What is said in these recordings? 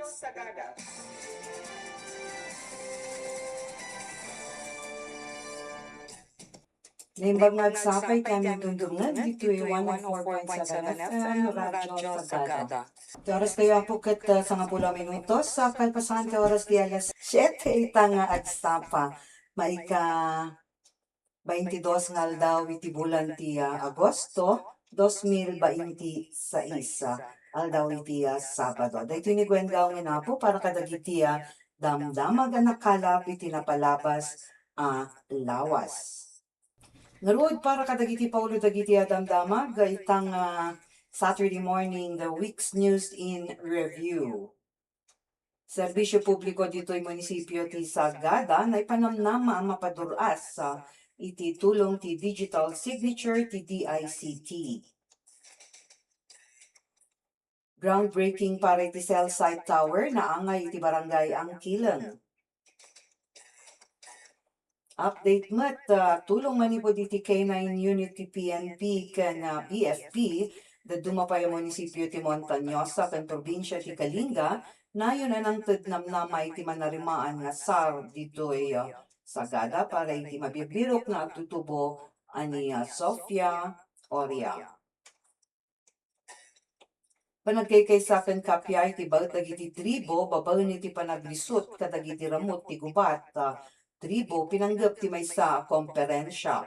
Sagada. Limbag nagsapay kami dundungan dito'y 104.7 FM Radyo Sagada. Oras kayo ang pukat sa nga 10 minutos sa kalpasan ka oras di alas 7 itanga at sapa. Maika 22 ngal daw iti bulan ti Agosto 2026 aldaw iti Sabado. Dahito ni Gwen Gaw nga po para kadagiti damdamag anak kalap iti napalabas lawas. Naruod para kadagiti Paulo dagiti damdamag itang Saturday morning, the week's news in review. Serbisyo publiko dito'y munisipyo ti Sagada na ipanamnama ang mapaduras sa iti tulong ti digital signature ti DICT. Groundbreaking para iti cell site tower na angay iti barangay Angkilang. Update mat, tulong manipod iti K9 unit ti PNP kan BFP, dadumapay ang munisipyo ti Montañosa kan probinsya ti Kalinga, na yun anang tadnamnamay ti manarimaan nga SAR dito'y Sagada para iti mabibirok na tutubo ani Sofia Oria. Panagkaykaysakan kapya iti bawat dagiti tribo, babaw iti panaglisot kadagiti ramot ti gubat, tribo pinanggap ti maysa komperensya.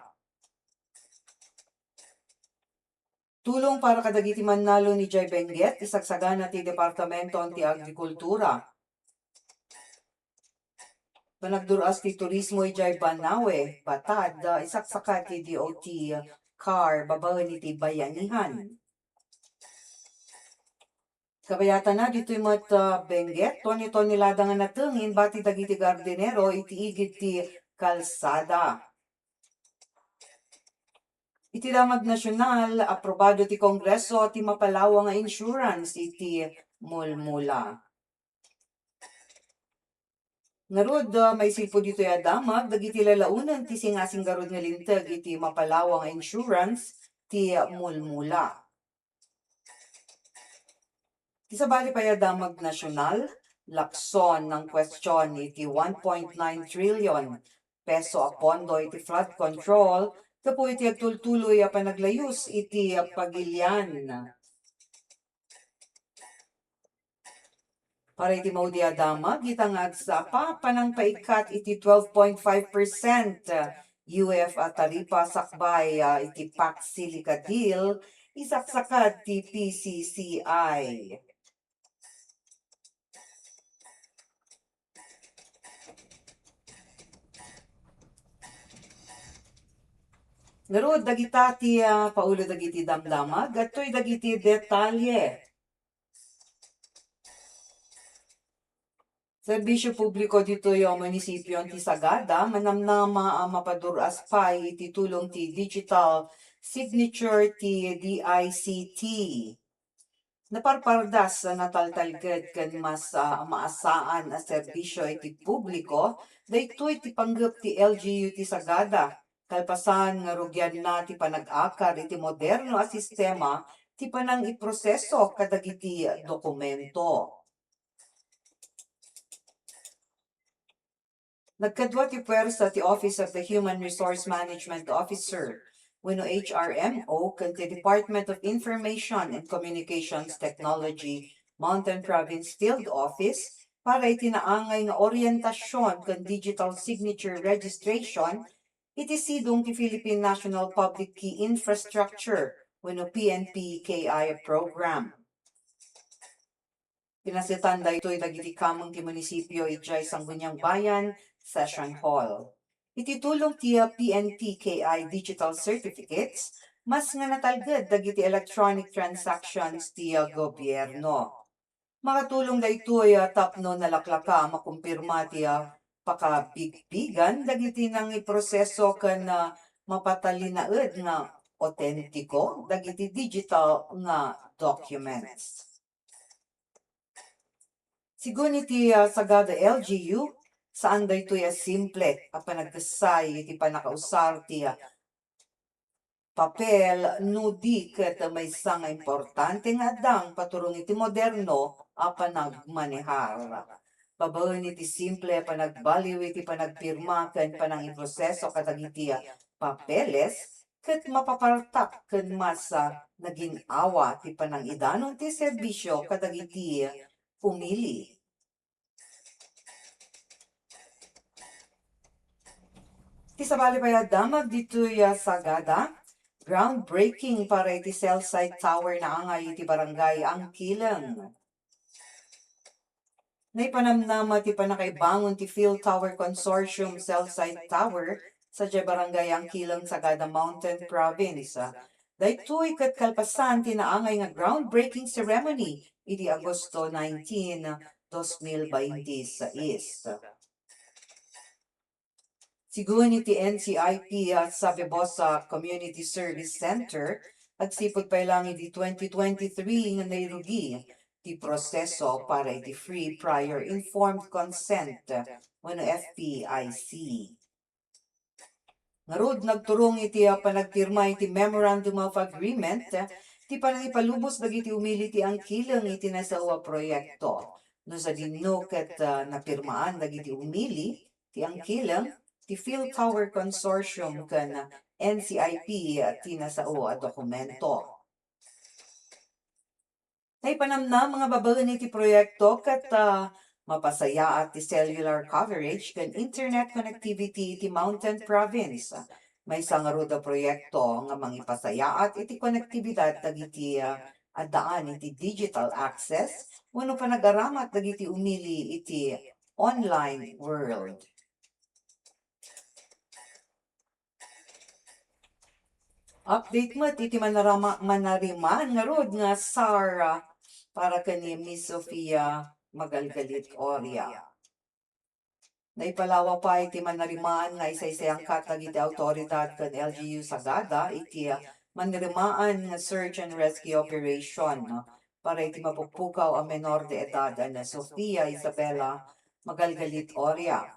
Tulong para kadagiti Manalo ni Jay Benguet, isagsagana ti Departamento ti Agrikultura. Panagduras ti Turismo Jay Banawe, Batad, isagsaka ti DOT car, babaw ti Bayanihan. Kabayatan na dito'y mat Benguet, toni nilada nga natengin, bati dagiti gardinero, iti igit ti kalsada. Iti damag nasyonal, aprobado ti Kongreso, ti mapalawa nga insurance, iti mulmula. Narod, may silpo dito damag, dagiti lalaunan, ti singasing garod nga lintag, iti mapalawa nga insurance, ti mulmula. Isabali pa damag nasyonal, lakson ng question iti 1.9 trillion peso a pondo iti flood control, kapo iti agtultuloy a panaglayus iti pagilian. Para iti maudi damag, itangag sa panang paikat iti 12.5% UF at taripa sakbay iti PAC Silica deal, isaksakad ti PCCI. Narod dagita ti paulo dagiti damdamag, ato'y dagiti detalye. Serbisyo publiko dito yung munisipyo ti Sagada, manamnama mapaduras pay iti tulong ti digital signature ti DICT. Naparpardas na nataltalged kan mas maasaan a serbisyo iti publiko, daytoy ti panggap ti LGU ti Sagada. Kalpasan nga rugyan na ti panag-akar iti moderno a sistema ti panang iproseso kadagiti dokumento. Nagkadwa ti puwersa ti Office of the Human Resource Management Officer, wenno HRMO, kan ti Department of Information and Communications Technology, Mountain Province Field Office, para itinaangay nga orientasyon kan digital signature registration, iti sidong ti Philippine National Public Key Infrastructure, wenno PNP-KI program. Pinasitan daytoy dagiti kameng ti munisipyo ijay Sangguniang Bayan Session Hall. Iti tulong ti PNP-KI digital certificates, mas nga natalged dagiti electronic transactions ti gobyerno. Makatulong daytoy tapno nalaklaka makumpirma ti pakabigbigan dagiti nang iproseso kan mapatalinaed nga autentiko dagiti digital nga documents. Sigun iti Sagada LGU, saan daytoy simple a panagkasay iti panakausar ti papel no di ket maysa nga importante nga adang paturong iti moderno panagmanehar. Babaen iti simple panagbaliw iti panagpirma ken panang iproseso kadagiti papeles ket mapapartak ken masa naging awa ti panang idanon ti serbisyo kadagiti pumili. Ti sabali pa damag ditoy sagada, groundbreaking para iti cell site tower na angay iti barangay Angkilang. Naipanamnama ti panakaibangon ti PhilTower Consortium Cell Site Tower sa barangay Angkilang Sagada Mountain Province. Daytoy ket kalpasan ti naangay nga groundbreaking ceremony iti Agosto 19, 2026. Sigun iti NCIP sa Bebosa Community Service Center agsipud pa lang iti 2023 nga nairugi ti proseso para iti free prior informed consent wenno FPIC. Ngarud nagturong iti panagpirma iti Memorandum of Agreement ti panangipalubos dagiti umili ti Angkilang iti nasawa proyekto. No sa dinno ket napirmaan dagiti umili ti Angkilang ti PhilTower Consortium ken NCIP ti nasao a dokumento. Naipanamnam mga babaen iti proyekto ket mapasaya at ti cellular coverage ken internet connectivity iti Mountain Province. May sangaruda proyekto nga mangipasaya at iti konektibidad dagiti adaan iti digital access wenno panagaramat dagiti umili iti online world. Update mo iti manariman nga rod nga SAR para kani Miss Sofia Magalgalit Oria. Naipalawa pa iti manarimaan nga isa-isayang katag iti autoridad ken LGU Sagada iti manarimaan nga search and rescue operation para iti mapupukaw a menor de edad na Sofia Isabela Magalgalit Oria.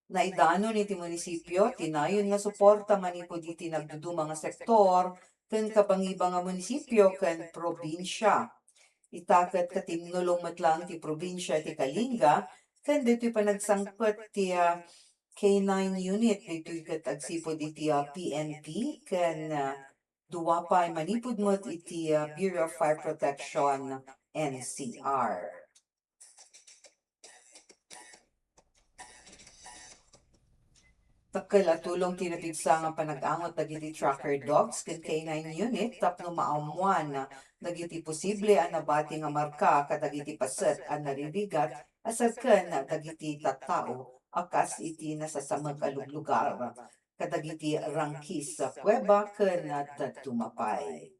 Naidanon iti munisipyo, tinayon nga suporta manipod iti nagduduma nga sektor, ken kapangiba nga munisipyo, ken probinsya. Itaket katimnulong matlang ti probinsya ti Kalinga, ken dito'y panagsangpet ti K9 unit, dito'y katagsipod iti PNP, ken duwa pa'y manipod mo't iti Bureau of Fire Protection, NCR. Takkel at tulong tinapigsa nga panag-angot dagiti tracker dogs ken K9 unit tapno maamuan dagiti posible a nabati nga marka kadagiti paset a naririgat asad ken dagiti tattao akas iti nasasamag a lugar kadagiti rangkis sa kuweba ken tumapay.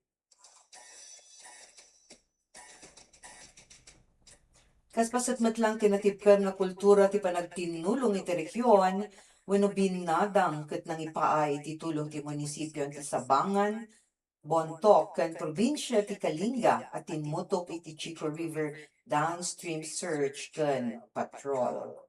Kaspaset matlang tinatipker nga kultura ti panagtinulong iti region wenno binadang ket nangipaay ti tulong ti munisipyo ti Sabangan, Bontoc ken probinsya ti Kalinga at tinmutok iti Chico River downstream search ken patrol.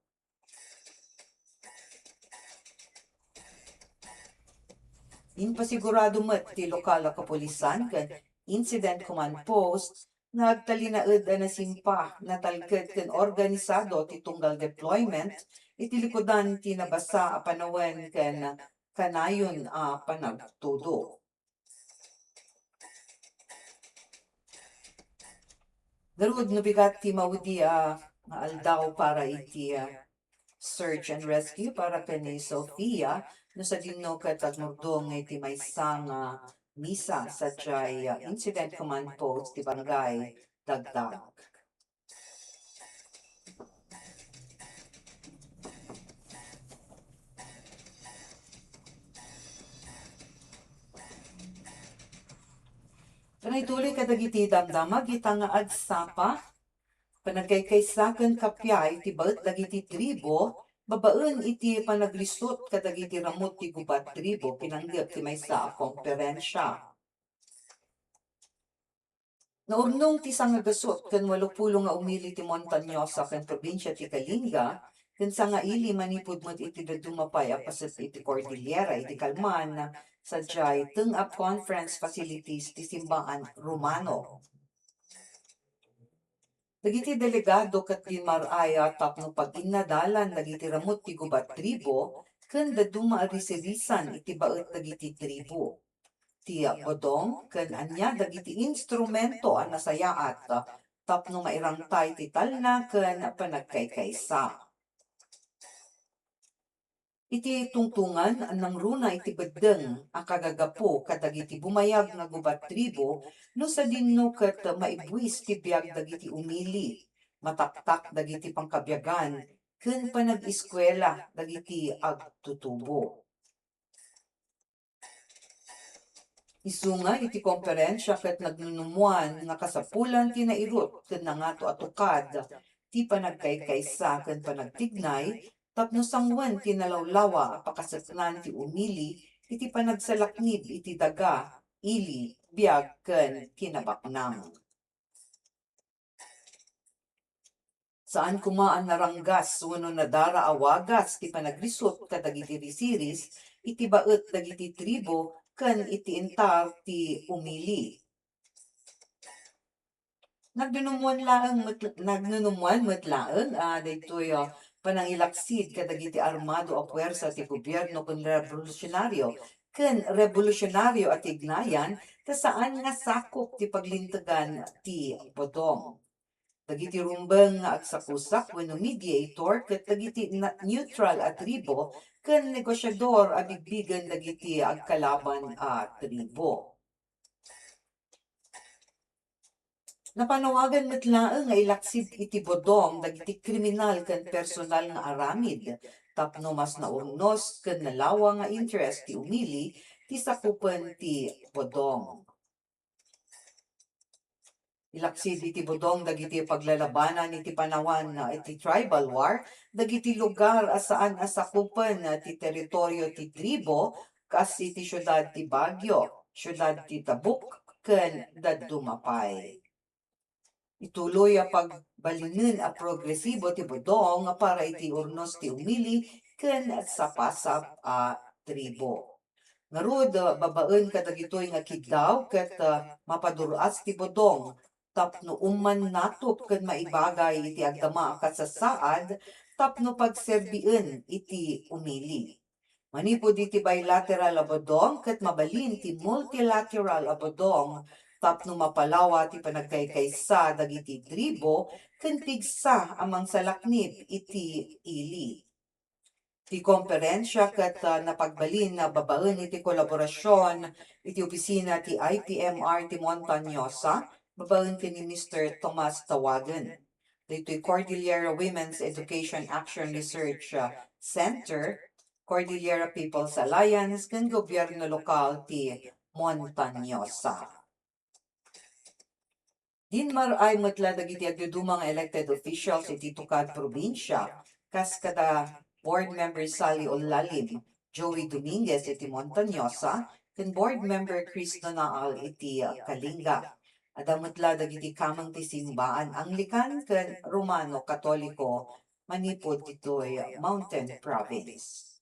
Inpasigurado met ti lokal a kapulisan ken incident command post nagtalinaed na simpa natalged ken organisado ti tunggal deployment iti likodan ti nabasa a panawen ken kanayon a panagtudo. Garud no bigat ti maudi aldaw para iti search and rescue para kani Sofia no sa dinno ket agmurdong iti maysang misa sa incident command post ti barangay Dagdag. Tuloy kadagiti damdamag itang agsapa panagkaykaysaken kapyay ti baet dagiti tribo babaen iti panagrisot kadagiti ramot ti gubat tribo pinanggep ti maysa a komperensya. Naurnong ti sangagasot ken 80 nga umili ti Montañosa ken probinsya ti Kalinga ken sangaili manipud met iti dadumapay a paset iti Cordillera iti Kalman sadyay teng-up conference facilities ti Simbahan Romano. Dagiti delegado ket ginmaraya tapno pag-innadalan dagiti ramut ti gubat tribo ken daduma a risirisan iti baet dagiti tribo. Ti bodong ken anya dagiti instrumento a nasayaat tapno mairangtay ti talna ken panagkaykaysa. Iti tungtungan anang runa iti beddeng a kagagapo kadagiti bumayag nga gubat tribo no sa dinno ket maibuis ti biag dagiti umili, mataktak dagiti pangkabyagan ken panag-eskwela dagiti agtutubo. Isunga iti komperensya ket nagnunumuan nga kasapulan ti nairut ken nangato a tukad ti panagkaykaysa ken panagtignay tapno sangwen ti nalawlawa a pakasatngan ti umili iti panagsalaknib iti daga, ili, biag ken kinabaknang. Saan kumaan naranggas wenno nadara awagas ti panagrisot kadagiti risiris iti baet dagiti tribo ken iti entar ti umili. Nagnunumuan met laeng daytoy panangilaksid kadagiti armado a puwersa ti gobyerno ken revolusyonaryo at ignayan saan nga sakop ti paglintegan ti bodong. Dagiti rumbeng nga agsakusak wenno mediator ket dagiti neutral a tribo ken negosyador a bigbigen dagiti agkalaban a tribo. Napanawagan met laeng nga ilaksid iti bodong dagiti kriminal ken personal nga aramid tapno mas naurnos ken nalawa nga interest ti umili ti sakupen ti bodong. Ilaksid iti bodong dagiti paglalabanan iti panawan iti tribal war dagiti lugar asaan asakupen ti teritoryo ti tribo kas iti syudad ti Baguio, syudad ti Tabuk ken Dadumapay. Ituloy a pagbalinen a progresibo ti bodong para iti urnos ti umili ken sapasap a tribo. Ngarud babaen kadagitoy nga kidlaw ket mapaduras ti bodong tapno umman natop ken maibagay iti agdama a kasasaad tapno pagserbien iti umili. Manipod iti bilateral a bodong ket mabalin ti multilateral a bodong tapno mapalawa ti panagkaykaysa dagiti tribo ken pigsa amang salaknib iti ili. Ti komperensya ket napagbalin na babaen iti kolaborasyon iti opisina ti IPMR ti Montañosa babaen ken ni Mr. Tomas Tawagen. Dito'y Cordillera Women's Education Action Research Center, Cordillera People's Alliance ken gobyerno lokal ti Montañosa. Dinmar ay matla dagiti agdudumang elected officials iti tukad probinsya kas kada board member Sally Olalim, Joey Dominguez iti Montañosa, ken board member Chris Donaal iti Kalinga. Adamatla dagiti kamang ti simbaan Anglican ken Romano Katoliko manipod ditoy Mountain Province.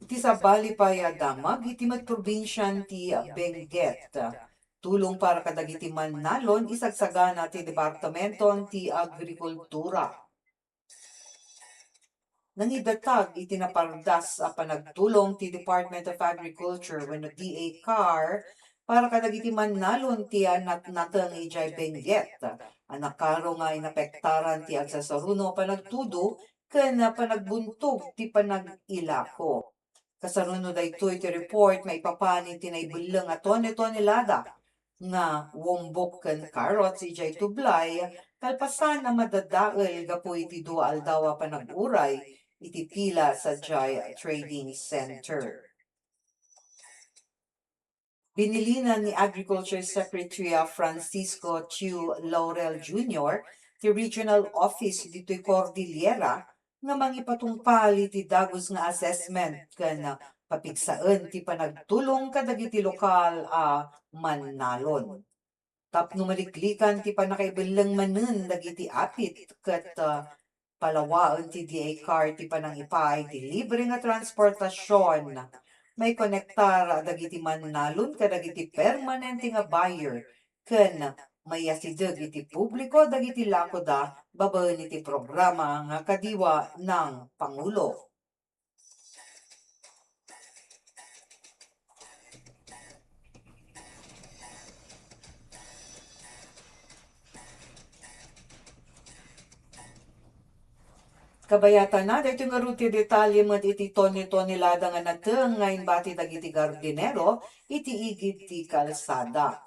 Iti sabali damag iti magprobinsyan ti Benguet. Tulong para kadagiti mannalon isagsagana ti Departamenton ti Agrikultura. Nangidatag iti napardas a panagtulong ti Department of Agriculture wenno DA-CAR para kadagiti mannalon ti natnateng ijay Benguet. Anakaro nga inapektaran ti agsasaruno panagtudo ken panagbuntog ti panagilako. Kasarunod daytoy ti report maipapani ti naibuleng a tone-tonelada nga wombok ken carrots ijay tublay kalpasan na madadael gapu iti dua aldaw panag-uray iti pila sa Jai Trading Center. Binilinan ni Agriculture Secretary Francisco Chiu Laurel Jr. ti Regional Office dito'y Cordillera nga mangipatungpal iti dagos nga assessment ken papigsaen ti panagtulong kadagiti lokal a mannalon. Tapno maliklikan ti panakaibeleng manen dagiti apit ket palawaen ti DA-CAR ti panangipay ti libre nga transportasyon may konektar dagiti mannalon kadagiti permanente nga buyer ken may asideg iti publiko dagiti lakoda babaen iti programa nga kadiwa ng Pangulo. Kabayatan na, dito nga ruti detalye mo iti toni-tonelada nga nateng ngayon bati dagiti gardinero, iti igid ti kalsada.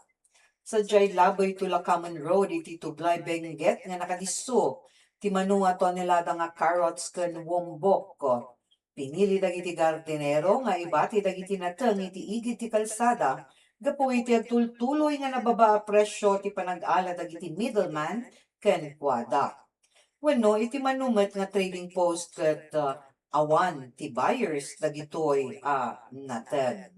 Sadyay laboy tula Common Road iti tublay Benguet nga nakadisso, ti manua tonelada nga carrots ken wombok ko. Pinili dagiti gardinero nga ibati dagiti nateng iti igid ti kalsada, gapu iti agtultuloy nga nababa a presyo ti panag-ala dagiti middleman ken kwada. Wenno iti manumet nga trading post ket awan ti buyers dagitoy nated.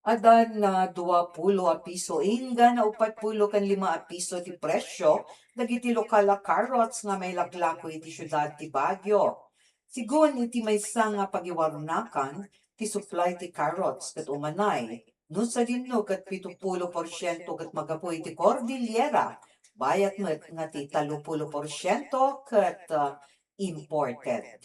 Adan na 20 a piso ingga na 45 a piso ti presyo dagiti lokal a carrots nga may laklako iti syudad ti Baguio. Sigun iti maysa nga pagiwarnakan ti supply ti carrots ket umanay no sa dinno ket 70% ket magapu iti Cordillera bayat met nga ti 30% ket imported.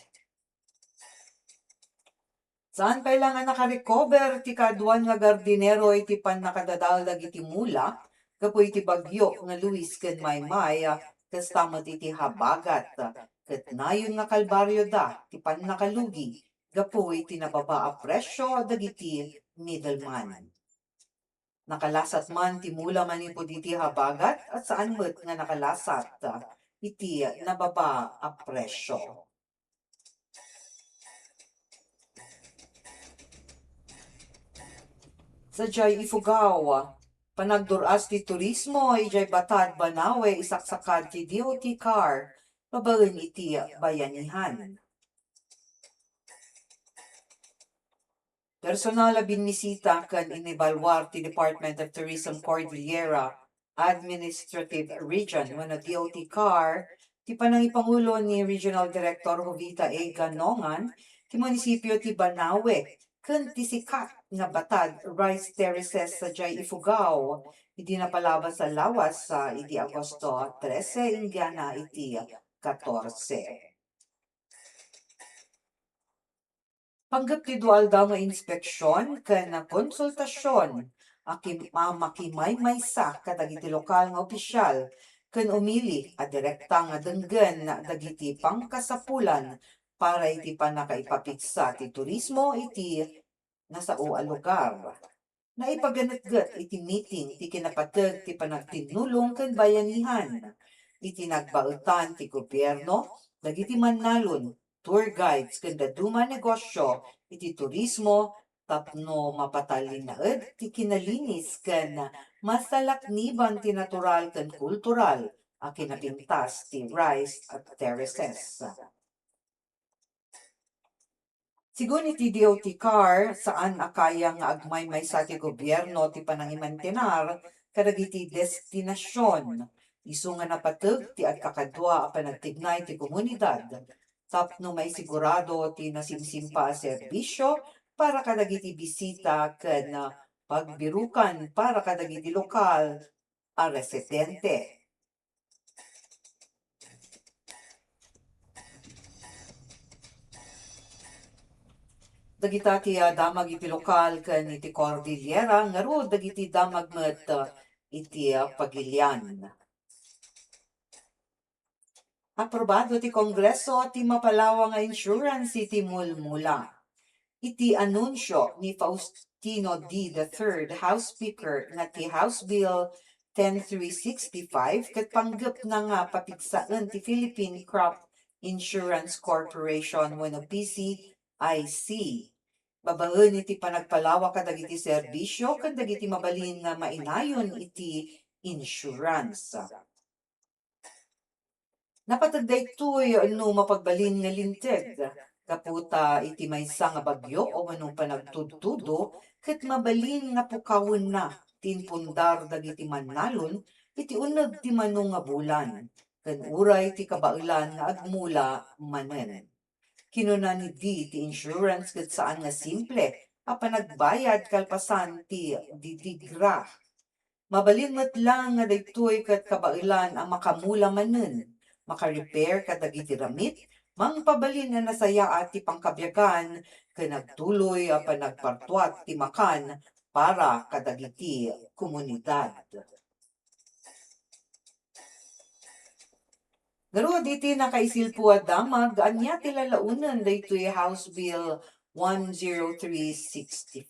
Saan kailangan nakarecover ti kaduan nga gardinero iti pan nakadadal dagiti mula, gapu iti bagyo nga Luis ken Maymay, kastamot iti habagat, ket nayon nga kalbaryo da, ti pan nakalugi, gapu iti nababa a presyo dagiti middleman. Nakalasat man ti mula manipod iti habagat at saan met nga nakalasat iti nababa a presyo. Sadyay Ifugao, panagduras ti turismo, ijay Batad Banawe, isaksakad ti DOT car, babaen iti bayanihan. Personal a binisita kan inibalwar ti Department of Tourism Cordillera Administrative Region wenno DOT car, ti panangipangulo ni Regional Director Jovita A. Ganongan, ti munisipyo ti Banawe, ken ti sikat nga Batad Rice Terraces sa Jay Ifugao, iti napalabas sa lawas sa iti Agosto 13 ingana iti 14. Panggap ti dual daw nga inspeksyon ken konsultasyon makimay maysa kadagiti lokal nga opisyal ken umili a direkta nga denggen dagiti pangkasapulan para iti panakaipapiksa ti turismo iti nasao a lugar. Naipaganetget iti meeting ti kinapateg ti panagtinulong ken bayanihan. Iti nagbaetan ti gobyerno dagiti mannalon, tour guides ken daduma negosyo iti turismo tapno mapatalinaed ti kinalinis ken masalakniban ti natural ken kultural a kinapintas ti rice at terraces. Sigun iti DOT car saan akaya nga agmay may sa ti gobyerno ti panangimantenar kadagiti destinasyon. Isu nga napateg ti agkakadwa a panagtignay ti komunidad tapno may sigurado ti nasimsimpa a serbisyo para kadagiti bisita ken pagbirukan para kadagiti lokal a residente. Dagita ti damag iti lokal ken iti Cordillera ngaro dagiti damag met iti Pagilian. Aprobado ti Kongreso ti mapalawa nga insurance iti mulmula. Iti anunsyo ni Faustino D. III, House Speaker nga ti House Bill 10365 ket panggep na nga papigsaan ti Philippine Crop Insurance Corporation wenno PCIC. Babaen iti panagpalawa kadagiti serbisyo ken dagiti mabalin nga mainayon iti insurance. Napatag daytoy no mapagbalin nga linteg kaputa iti maysa nga bagyo o wenno panagtudtudo ket mabalin nga pukawon na tinpundar dagiti mannalon iti uneg ti manong nga bulan ken uray ti kabaelan nga agmula manen. Kinuna ni ti insurance ket saan nga simple, apan nagbayad kalpasan ti ditigra. Mabalin met lang nga daytoy ket kabailan ang makamula manen, maka-repair kadagiti ramit, mangpabalin nga nasaya ti pangkabyagan ken nagtuloy apan nagpartuat ti makan para kadagiti komunidad. Garud iti nakaisilpo a damag anya ti lalaunen daytoy House Bill 10365.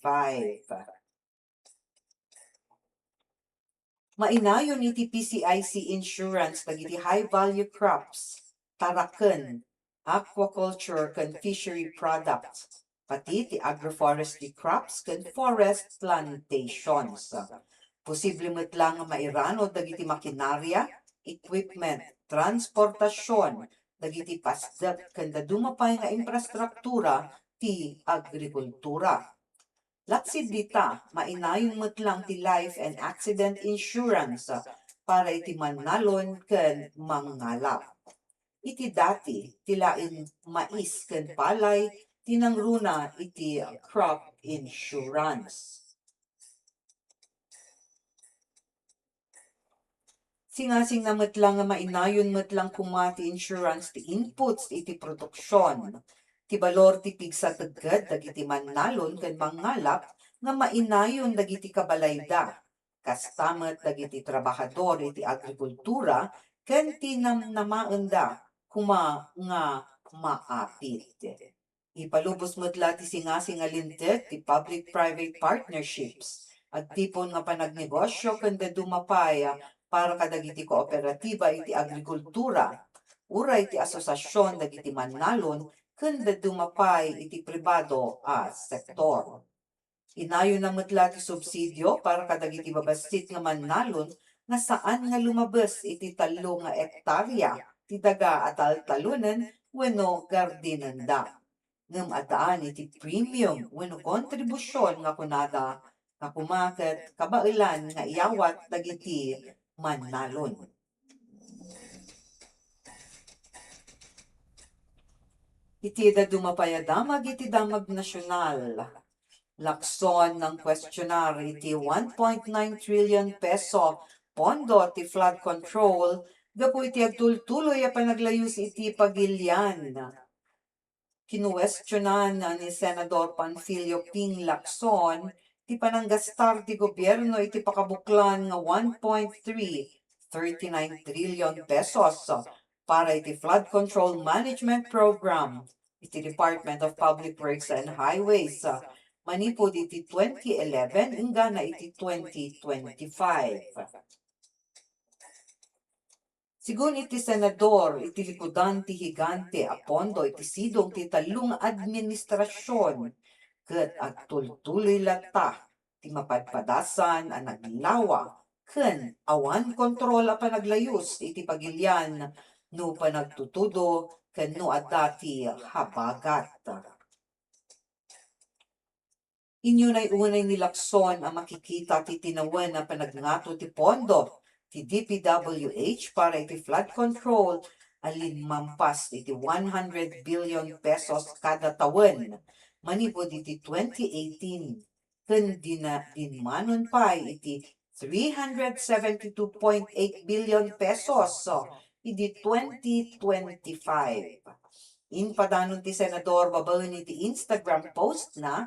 Mainayon iti PCIC insurance dagiti high value crops, taraken, aquaculture ken fishery products, pati ti agroforestry crops ken forest plantations. Posible met lang nga mairanod dagiti makinarya, equipment, transportasyon, dagiti pasdek ken dadumapay nga infrastruktura ti agrikultura. Latsid dita, mainayon met lang ti life and accident insurance para iti mannalon ken mangngalap. Iti dati, tilain mais ken palay, tinangruna iti crop insurance. Singasing na met lang nga mainayon met lang kumati insurance ti inputs iti produksyon. Ti balor ti pigsa tegged dagiti mannalon ken mangalap nga mainayon dagiti kabalayda. Kastamet dagiti trabahador iti agrikultura ken ti namnamaenda kuma nga maapit. Ipalubos met la ti singasing nga linted ti public-private partnerships. At tipon nga panagnegosyo ken dadumapay para kadagiti kooperatiba iti agrikultura, uray iti asosasyon dagiti mannalon ken dadumapay iti pribado a sektor. Inayon na metla ti subsidyo para kadagiti babasit nga mannalon nga saan nga lumabes iti 3 nga ektarya ti daga at talunen wenno gardinenda. Ngem adaan iti premium wenno kontribusyon nga kunada nga kumaket kabailan nga iyawat dagiti mannalon. Iti dadumapay a damag iti damag nasyonal. Lakson ng questionar iti 1.9 trillion peso pondo ti flood control gapu iti agtultuloy a panaglayus iti pagilian. Kinuwestiyonan ni Senador Panfilio Ping Lacson ti pananggastar ti gobyerno iti pakabuklan nga 1.339 trillion pesos para iti flood control management program iti Department of Public Works and Highways manipod iti 2011 ingana iti 2025. Sigun iti senador, iti likudan ti higante a pondo iti sidong ti 3 administrasyon ket agtultuloy latta ti mapadpadasan a naglawa ken awan kontrol a panaglayus iti pagilian no panagtutudo ken no adda ti habagat. Inyunay unay ni Lacson ang makikita ti tinawen na panagngato ti pondo ti DPWH para iti flood control alin mampas iti 100 billion pesos kada tawen manipod iti 2018 ken dinmanon pa iti 372.8 billion pesos iti 2025. Inpadanon ti senador babaen iti Instagram post na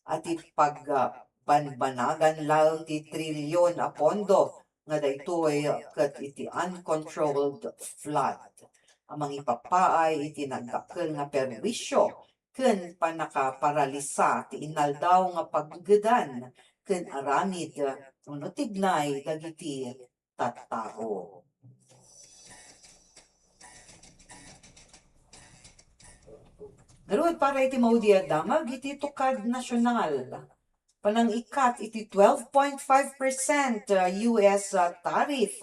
at ipagbanbanagan lang ti trilyon a pondo nga daytoy ket iti uncontrolled flood. Amang ipapaay iti nagdakkel nga perwisyo ken panakaparalisa ti inaldaw nga paggedan ken aramid no tignay dagiti tattao. Garud para iti maudi a damag iti tukad nasyonal. Panangikat iti 12.5% US tariff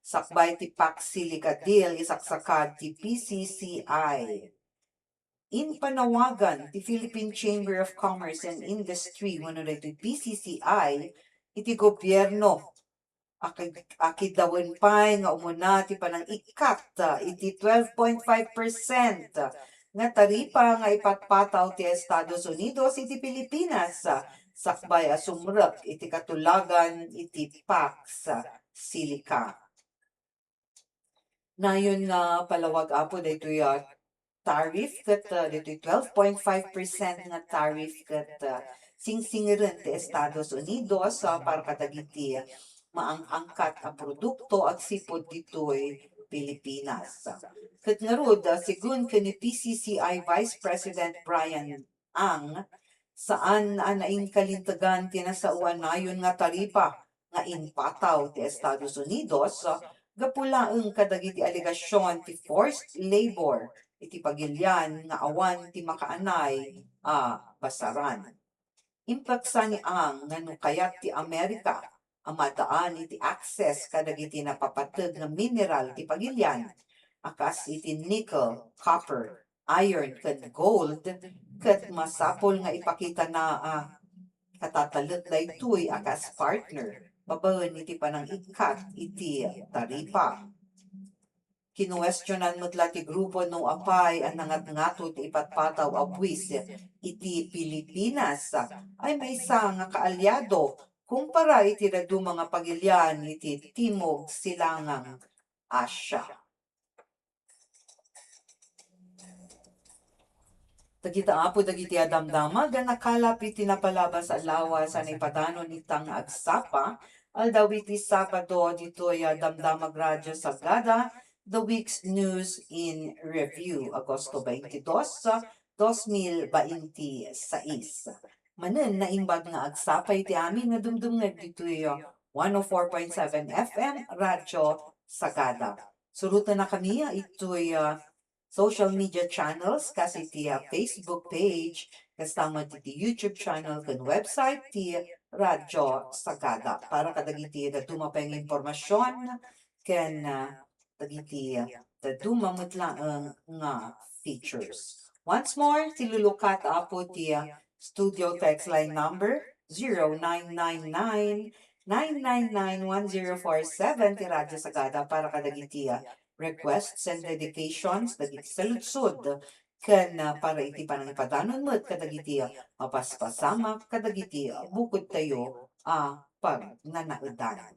sakbay ti Pac-Silica deal isaksakad ti PCCI. In panawagan ti Philippine Chamber of Commerce and Industry wenno daytoy PCCI iti gobyerno akidawen pay nga umuna ti panangikat iti 12.5% nga taripa nga ipatpataw ti Estados Unidos iti Pilipinas sakbay sumrek iti katulagan iti Pax Silica. Nayon nga palawag apo daytoy tariff ket dito'y 12.5% nga tariff ket singsingiren ti Estados Unidos para kadagiti maang-angkat a produkto at sipod dito'y Pilipinas. Ket ngarud sigun ken ni PCCI Vice President Brian Ang saan naing kalintagan tinasauan nayon nga taripa nga inpataw ti Estados Unidos gapulaeng kadagiti aligasyon ti forced labor iti pagilyan nga awan ti makaanay basaran. Impaksa ni Ang nga no kayat ti Amerika amadaan iti access kadagiti napapateg nga mineral ti pagilyan akas iti nickel, copper, iron ket gold ket masapol nga ipakita na katatalet daytoy akas partner babaen iti panang-ikat iti taripa. Kinuwestiyonan metla ti grupo no apay ang nangat-ngato ti ipatpataw a buwis iti Pilipinas ay may isa nga kaalyado kumpara iti dadu mga pagilyan iti Timog Silangang Asya. Dagita apo dagiti adamdama ga nakalap iti napalabas a lawas sa ipadanon itang agsapa aldaw iti Sabado ditoy damdamag radyo Sagada The Week's News in Review, Agosto 22, 2026. Manen naimbag nga agsapay ti amin nga dumdumnag ditoy 104.7 FM Radyo Sagada. Surutan na kami ito'y social media channels kasi ti Facebook page, kasama ti YouTube channel kan website ti Radyo Sagada para kadagiti tumapeng impormasyon ken dagiti dumamutlaeng nga features. Once more, tilulukat apo ti studio text line number 0999-999-1047 ti Radyo Sagada para kadagiti requests and dedications dagiti saludsod ken para iti panangipadanon met kadagiti mapaspasama kadagiti bukod tayo pag nanaedan.